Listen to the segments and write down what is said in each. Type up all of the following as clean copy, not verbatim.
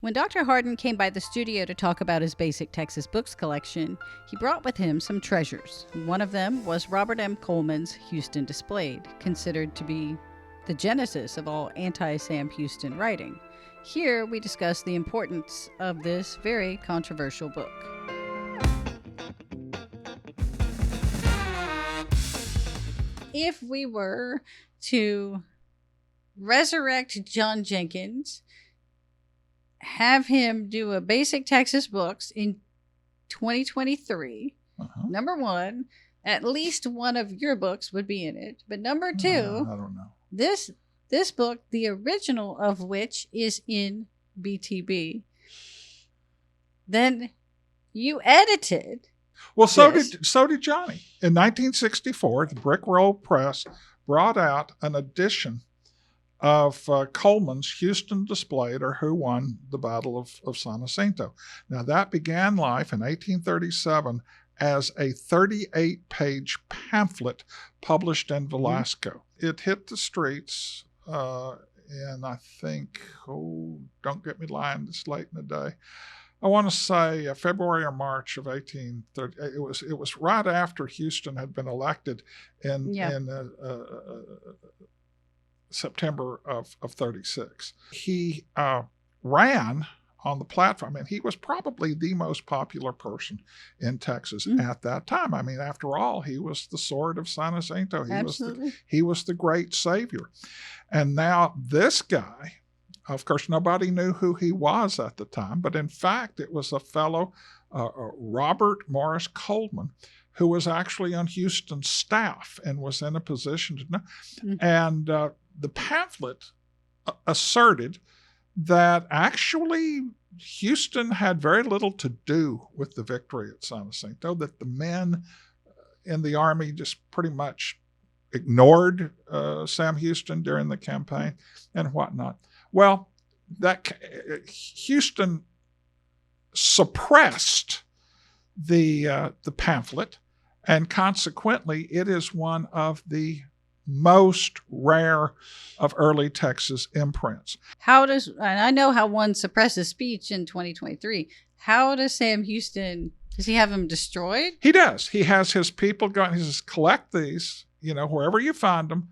When Dr. Hardin came by the studio to talk about his basic Texas books collection, he brought with him some treasures. One of them was Robert M. Coleman's Houston Displayed, considered to be the genesis of all anti-Sam Houston writing. Here we discuss the importance of this very controversial book. If we were to resurrect John Jenkins, have him do a basic Texas books in 2023, number one, at least one of your books would be in it. But number two, I don't know. This book, the original of which is in BTB, then you edited. Well, so did Johnny. In 1964, the Brick Roll Press brought out an edition of Coleman's Houston Displayed, or Who Won the Battle of San Jacinto. Now, that began life in 1837 as a 38-page pamphlet published in Velasco. It hit the streets in, I think, don't get me lying, it's late in the day. I want to say February or March of 1830. It was right after Houston had been elected in September of 36. He ran on the platform, and he was probably the most popular person in Texas at that time. I mean, after all, he was the sword of San Jacinto. He was the great savior. And now this guy, of course, nobody knew who he was at the time, but in fact, it was a fellow, Robert Morris Coleman, who was actually on Houston's staff and was in a position to know. And the pamphlet asserted that actually Houston had very little to do with the victory at San Jacinto, that the men in the Army just pretty much ignored Sam Houston during the campaign and whatnot. Well, that Houston suppressed the pamphlet, and consequently, it is one of the most rare of early Texas imprints. And I know how one suppresses speech in 2023. How does Sam Houston, does he have them destroyed? He does. He has his people going, he says, collect these, wherever you find them,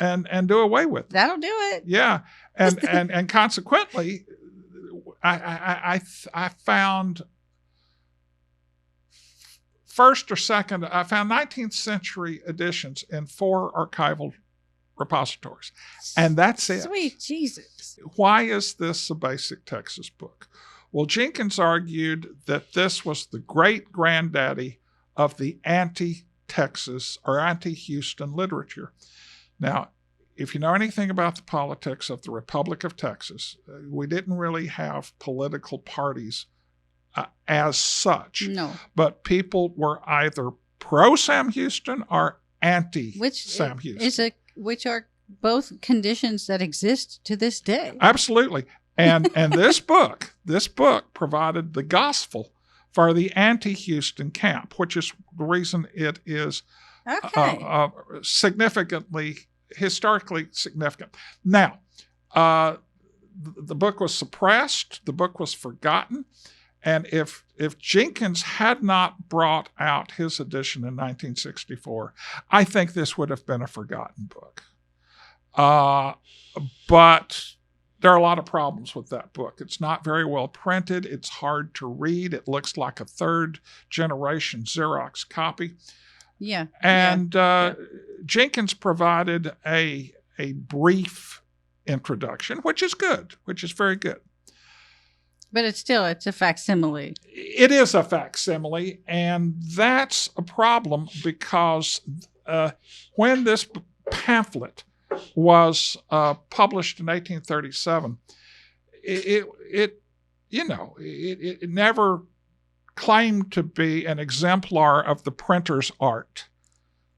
and do away with them. That'll do it. Yeah. And consequently, I found first or second, I found 19th century editions in 4 archival repositories. And that's it. Sweet Jesus. Why is this a basic Texas book? Well, Jenkins argued that this was the great granddaddy of the anti-Texas or anti-Houston literature. Now, if you know anything about the politics of the Republic of Texas, we didn't really have political parties as such. No. But people were either pro-Sam Houston or anti-Sam Houston. Which are both conditions that exist to this day. Absolutely. And this book provided the gospel for the anti-Houston camp, which is the reason it is historically significant. Now, the book was suppressed. The book was forgotten. And if Jenkins had not brought out his edition in 1964, I think this would have been a forgotten book. But there are a lot of problems with that book. It's not very well printed. It's hard to read. It looks like a third-generation Xerox copy. Yeah. And Jenkins provided a brief introduction, which is good, which is very good. But it's a facsimile. It is a facsimile, and that's a problem because when this pamphlet was published in 1837, it never claimed to be an exemplar of the printer's art.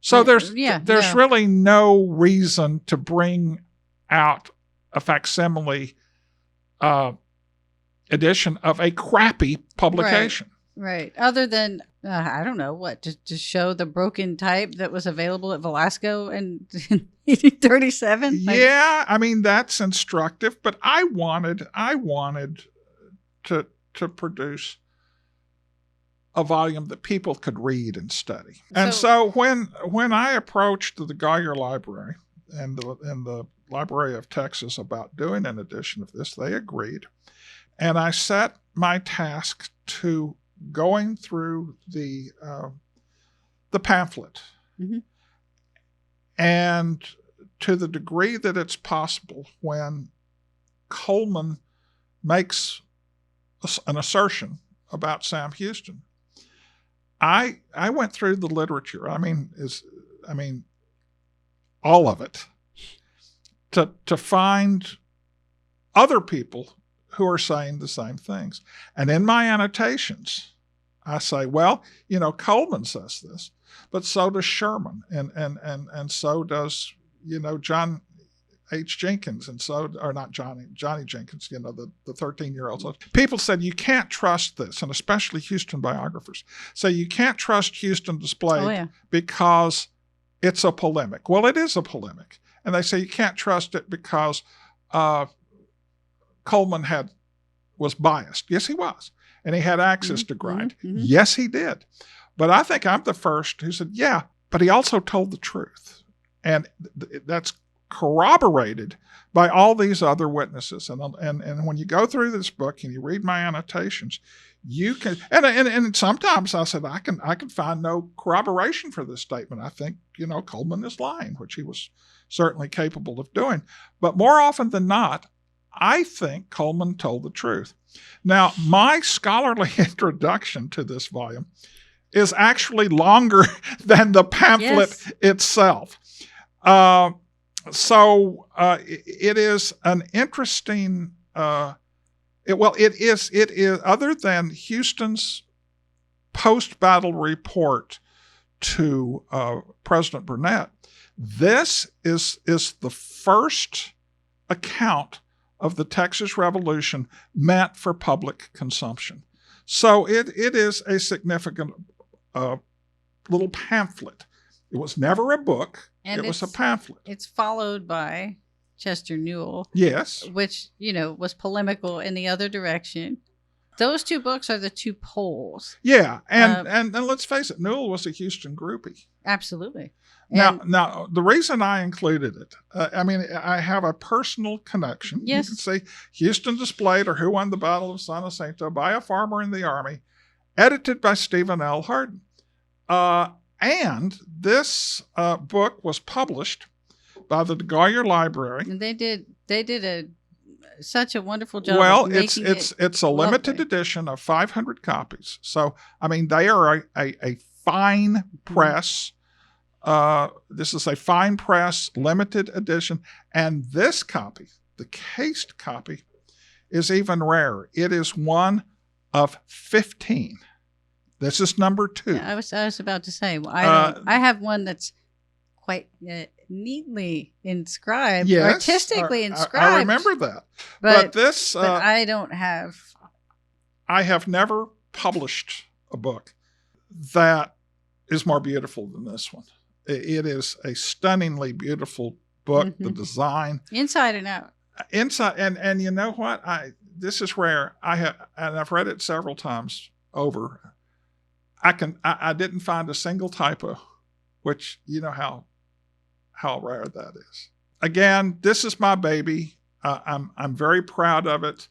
So there's really no reason to bring out a facsimile edition of a crappy publication. Right. Other than, I don't know, what, to show the broken type that was available at Velasco in 1837? Yeah, I mean, that's instructive, but I wanted to produce a volume that people could read and study. And so when I approached the Goyer Library and the Library of Texas about doing an edition of this, they agreed. And I set my task to going through the pamphlet. Mm-hmm. And to the degree that it's possible, when Coleman makes an assertion about Sam Houston, I went through the literature. I mean, all of it, to find other people who are saying the same things. And in my annotations, I say, well, Coleman says this, but so does Sherman, and so does, John H. Jenkins, and so, or not Johnny Jenkins, the 13-year-old. So people said you can't trust this, and especially Houston biographers say you can't trust Houston displayed because it's a polemic. Well, it is a polemic. And they say you can't trust it because Coleman was biased. Yes, he was. And he had access to grind. Mm-hmm. Yes, he did. But I think I'm the first who said, yeah, but he also told the truth. And that's corroborated by all these other witnesses. And when you go through this book and you read my annotations, you can, and sometimes I said, I can find no corroboration for this statement. I think, Coleman is lying, which he was certainly capable of doing. But more often than not, I think Coleman told the truth. Now, my scholarly introduction to this volume is actually longer than the pamphlet itself. So it is an interesting, it is, other than Houston's post-battle report to President Burnett, this is the first account of the Texas Revolution meant for public consumption. So it is a significant little pamphlet. It was never a book. And it was a pamphlet. It's followed by Chester Newell. Yes. Which, was polemical in the other direction. Those two books are the two poles. Yeah. And let's face it, Newell was a Houston groupie. Absolutely. Now, the reason I included it, I have a personal connection. Yes. You can see Houston Displayed, or Who Won the Battle of San Jacinto, by a farmer in the Army, edited by Stephen L. Hardin. And this book was published by the Goyer Library. And they did such a wonderful job. Well, it's a limited edition of 500 copies. So, they are a fine press. This is a fine press limited edition. And this copy, the cased copy, is even rarer. It is one of 15. This is number 2. Yeah, I was about to say, I have one that's quite neatly inscribed, artistically inscribed. I remember that. But this, I don't have. I have never published a book that is more beautiful than this one. It is a stunningly beautiful book. Mm-hmm. The design, inside and out. Inside, and you know what? This is rare. I've read it several times over. I didn't find a single typo, which how rare that is. Again, this is my baby. I'm very proud of it.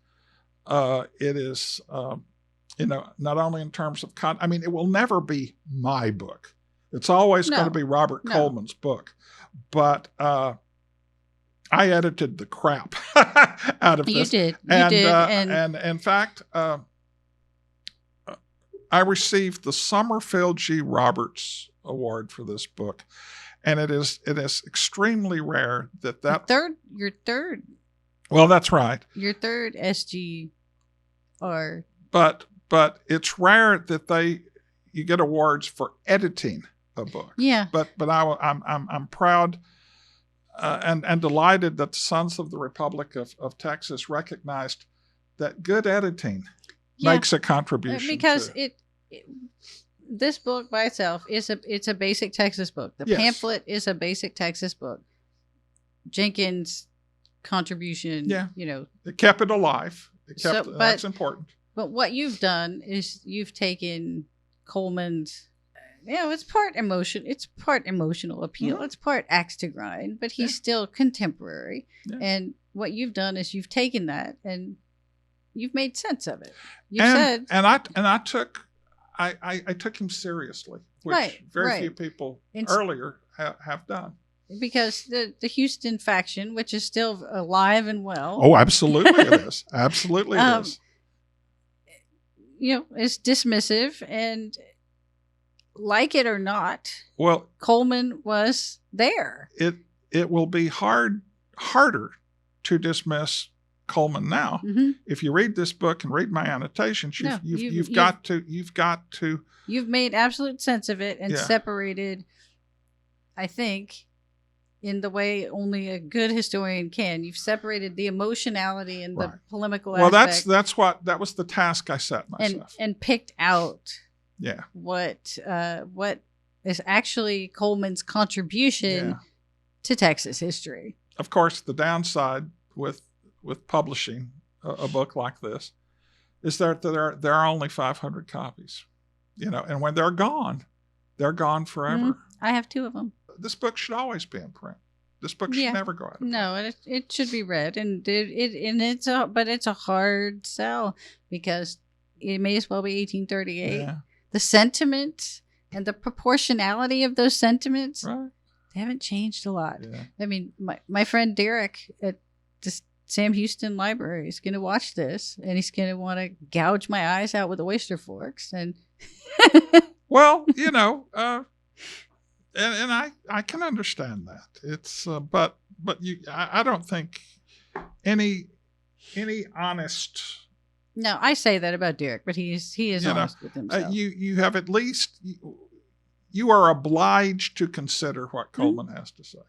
It is, not only in terms of it will never be my book. It's always going to be Robert Coleman's book. But I edited the crap out of this. You did. And in fact, I received the Summerfield G. Roberts Award for this book, and it is extremely rare that your third. Well, that's right. Your third SG, or but it's rare that you get awards for editing a book. Yeah. But I'm proud and delighted that the Sons of the Republic of Texas recognized that good editing makes a contribution, because this book by itself it's a basic Texas book. The pamphlet is a basic Texas book. Jenkins' contribution, it kept it alive. That's important. But what you've done is you've taken Coleman's, it's part emotional appeal. Mhm. It's part axe to grind, but he's Yeah. still contemporary. Yeah. And what you've done is you've taken that and you've made sense of it. I took him seriously, which Right, very few right. people And earlier have done. because the Houston faction, which is still alive and well, Oh, absolutely it is. Absolutely it is. Is dismissive, and like it or not, Well, Coleman was there. it will be harder to dismiss Coleman now. Mm-hmm. If you read this book and read my annotations, No, you've got to. You've made absolute sense of it and Yeah. separated, I think, in the way only a good historian can. You've separated the emotionality and Right. the polemical Well, aspect. that was the task I set myself. and picked out Yeah. what is actually Coleman's contribution Yeah. to Texas history. Of course, the downside with publishing a book like this is that there are only 500 copies, and when they're gone forever. I have 2 of them. This book should always be in print. This book should never go out of print. No, it should be read, and it's a hard sell because it may as well be 1838. Yeah. The sentiment and the proportionality of those sentiments, Right. they haven't changed a lot. Yeah. I mean, my friend Derek at the Sam Houston Library is going to watch this, and he's going to want to gouge my eyes out with oyster forks. And Well, and I can understand that. It's but I don't think any honest. no, I say that about Derek, but he is honest with himself. You have at least you are obliged to consider what Coleman has to say.